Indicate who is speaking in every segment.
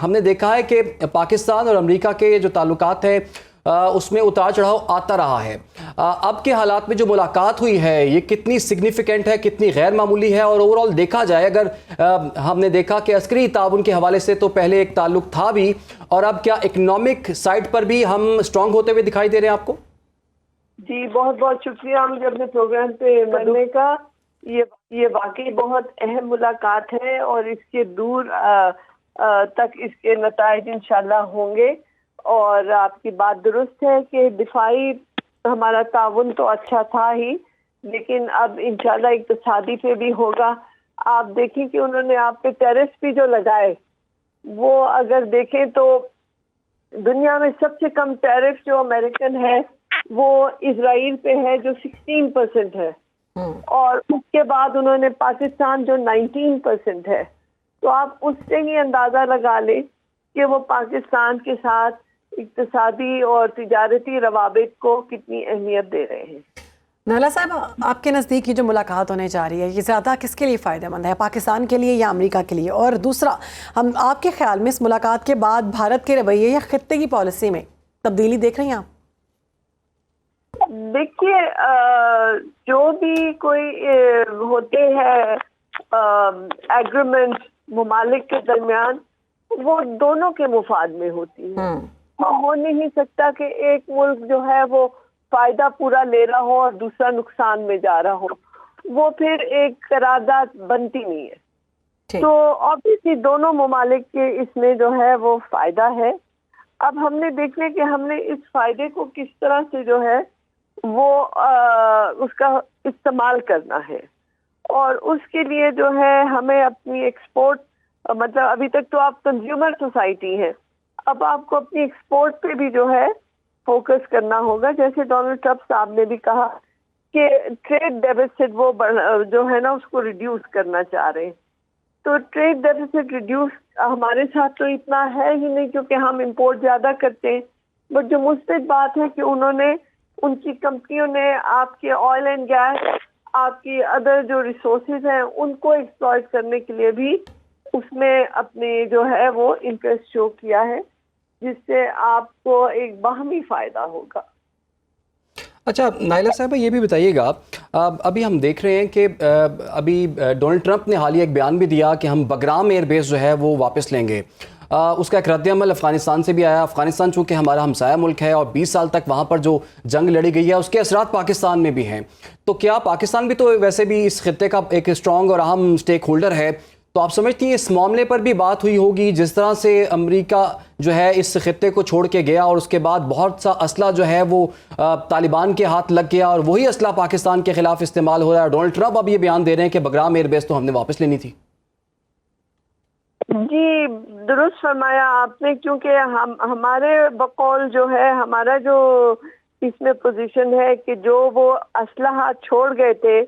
Speaker 1: ہم نے دیکھا ہے کہ پاکستان اور امریکہ کے جو تعلقات ہیں اس میں اتار چڑھاؤ آتا رہا ہے. اب کے حالات میں جو ملاقات ہوئی ہے یہ کتنی سگنیفیکنٹ ہے, کتنی غیر معمولی ہے, اور اوورآل دیکھا جائے اگر ہم نے دیکھا کہ عسکری تعاون کے حوالے سے تو پہلے ایک تعلق تھا بھی, اور اب کیا اکنامک سائٹ پر بھی ہم اسٹرانگ ہوتے ہوئے دکھائی دے رہے ہیں آپ کو؟
Speaker 2: جی بہت بہت شکریہ مجھے اپنے پروگرام پہ کرنے کا. یہ واقعی بہت اہم ملاقات ہے اور اس کے دور تک اس کے نتائج انشاءاللہ ہوں گے. اور آپ کی بات درست ہے کہ دفاعی ہمارا تعاون تو اچھا تھا ہی, لیکن اب انشاءاللہ اقتصادی پہ بھی ہوگا. آپ دیکھیں کہ انہوں نے آپ پہ ٹیرس بھی جو لگائے, وہ اگر دیکھیں تو دنیا میں سب سے کم ٹیرف جو امریکن ہے وہ اسرائیل پہ ہے جو 16% ہے, اور اس کے بعد انہوں نے پاکستان جو 19% ہے. تو آپ اس سے ہی اندازہ لگا لیں کہ وہ پاکستان کے ساتھ اقتصادی اور تجارتی روابط کو کتنی اہمیت دے رہے ہیں.
Speaker 3: نائلہ صاحب, آپ کے نزدیک یہ جو ملاقات ہونے جا رہی ہے یہ زیادہ کس کے لیے فائدہ مند ہے, پاکستان کے لیے یا امریکہ کے لیے؟ اور دوسرا, آپ کے خیال میں اس ملاقات کے بعد بھارت کے رویے یا خطے کی پالیسی میں تبدیلی دیکھ رہی ہیں آپ؟
Speaker 2: دیکھیے, جو بھی کوئی ہوتے ہیں ایگریمنٹ ممالک کے درمیان, وہ دونوں کے مفاد میں ہوتی ہے. ہو نہیں سکتا کہ ایک ملک جو ہے وہ فائدہ پورا لے رہا ہو اور دوسرا نقصان میں جا رہا ہو, وہ پھر ایک قرارداد بنتی نہیں ہے. تو obviously دونوں ممالک کے اس میں جو ہے وہ فائدہ ہے. اب ہم نے دیکھنے کہ ہم نے اس فائدے کو کس طرح سے جو ہے وہ اس کا استعمال کرنا ہے, اور اس کے لیے جو ہے ہمیں اپنی ایکسپورٹ, مطلب ابھی تک تو آپ کنزیومر سوسائٹی ہیں, اب آپ کو اپنی ایکسپورٹ پہ بھی جو ہے فوکس کرنا ہوگا. جیسے ڈونلڈ ٹرمپ صاحب نے بھی کہا کہ ٹریڈ ڈیفیسٹ وہ جو ہے نا اس کو ریڈیوس کرنا چاہ رہے ہیں. تو ٹریڈ ڈیفیسٹ ریڈیوس ہمارے ساتھ تو اتنا ہے ہی نہیں کیونکہ ہم امپورٹ زیادہ کرتے ہیں, بٹ جو مثبت بات ہے کہ انہوں نے, ان کی کمپنیوں نے آپ کے آئل اینڈ گیس, آپ کی ادر جو ریسورسز ہیں ان کو ایکسپلائٹ کرنے کے لیے بھی اس میں اپنے جو ہے وہ انٹرسٹ شو کیا ہے, جس سے آپ کو ایک باہمی فائدہ ہوگا.
Speaker 1: اچھا نائلہ صاحبہ, یہ بھی بتائیے گا, ابھی ہم دیکھ رہے ہیں کہ ابھی ڈونلڈ ٹرمپ نے حالیہ ایک بیان بھی دیا کہ ہم بگرام ایئر بیس جو ہے وہ واپس لیں گے. اس کا ایک رد عمل افغانستان سے بھی آیا. افغانستان چونکہ ہمارا ہمسایہ ملک ہے اور 20 سال تک وہاں پر جو جنگ لڑی گئی ہے اس کے اثرات پاکستان میں بھی ہیں, تو کیا پاکستان بھی تو ویسے بھی اس خطے کا ایک اسٹرانگ اور اہم سٹیک ہولڈر ہے, تو آپ سمجھتی ہیں اس معاملے پر بھی بات ہوئی ہوگی جس طرح سے امریکہ جو ہے اس خطے کو چھوڑ کے گیا اور اس کے بعد بہت سا اسلحہ جو ہے وہ طالبان کے ہاتھ لگ گیا اور وہی اسلحہ پاکستان کے خلاف استعمال ہو رہا ہے. ڈونلڈ ٹرمپ اب یہ بیان دے رہے ہیں کہ بگرام ایئر بیس تو ہم نے واپس لینی تھی.
Speaker 2: جی درست فرمایا آپ نے, کیونکہ ہمارے بقول جو ہے ہمارا جو اس میں پوزیشن ہے کہ جو وہ اسلحہ چھوڑ گئے تھے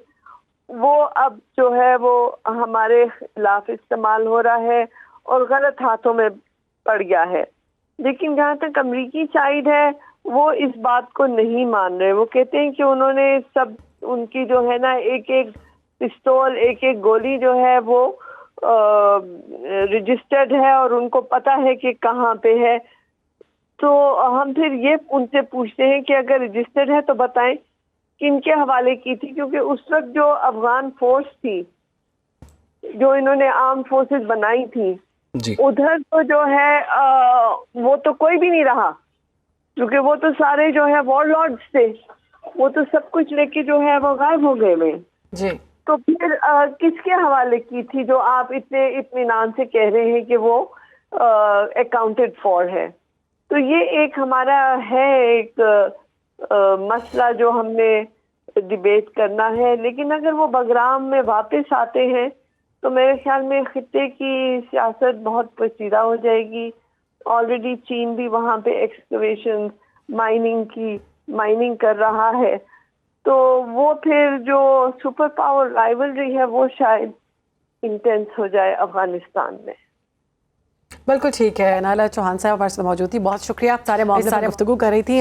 Speaker 2: وہ اب جو ہے وہ ہمارے خلاف استعمال ہو رہا ہے اور غلط ہاتھوں میں پڑ گیا ہے. لیکن جہاں تک امریکی سائڈ ہے وہ اس بات کو نہیں مان رہے. وہ کہتے ہیں کہ انہوں نے سب, ان کی جو ہے نا ایک ایک پستول, ایک ایک گولی جو ہے وہ رجسٹرڈ ہے اور ان کو پتا ہے کہ کہاں پہ ہے. تو ہم پھر یہ ان سے پوچھتے ہیں کہ اگر رجسٹرڈ ہے تو بتائیں کن کے حوالے کی تھی, کیونکہ اس وقت جو افغان فورس تھی جو انہوں نے آرم فورسز بنائی تھی ادھر تو جو ہے وہ تو کوئی بھی نہیں رہا, کیونکہ وہ تو سارے جو ہے وار لارڈز تھے, وہ تو سب کچھ لے کے جو ہے وہ غائب ہو گئے ہوئے.
Speaker 3: جی
Speaker 2: تو پھر کس کے حوالے کی تھی جو آپ اتنے اطمینان سے کہہ رہے ہیں کہ وہ اکاؤنٹڈ فار ہے؟ تو یہ ایک ہمارا ہے ایک مسئلہ جو ہم نے ڈیبیٹ کرنا ہے. لیکن اگر وہ بگرام میں واپس آتے ہیں تو میرے خیال میں خطے کی سیاست بہت پیچیدہ ہو جائے گی. آلریڈی چین بھی وہاں پہ ایکسکیویشن مائننگ کر رہا ہے, تو وہ پھر جو سپر پاور رائیولری ہے وہ شاید انٹینس ہو جائے افغانستان میں.
Speaker 3: بالکل ٹھیک ہے. نائلہ چوہان صاحب ہمارے ساتھ موجود تھی, بہت شکریہ. سارے گفتگو کر رہی تھی.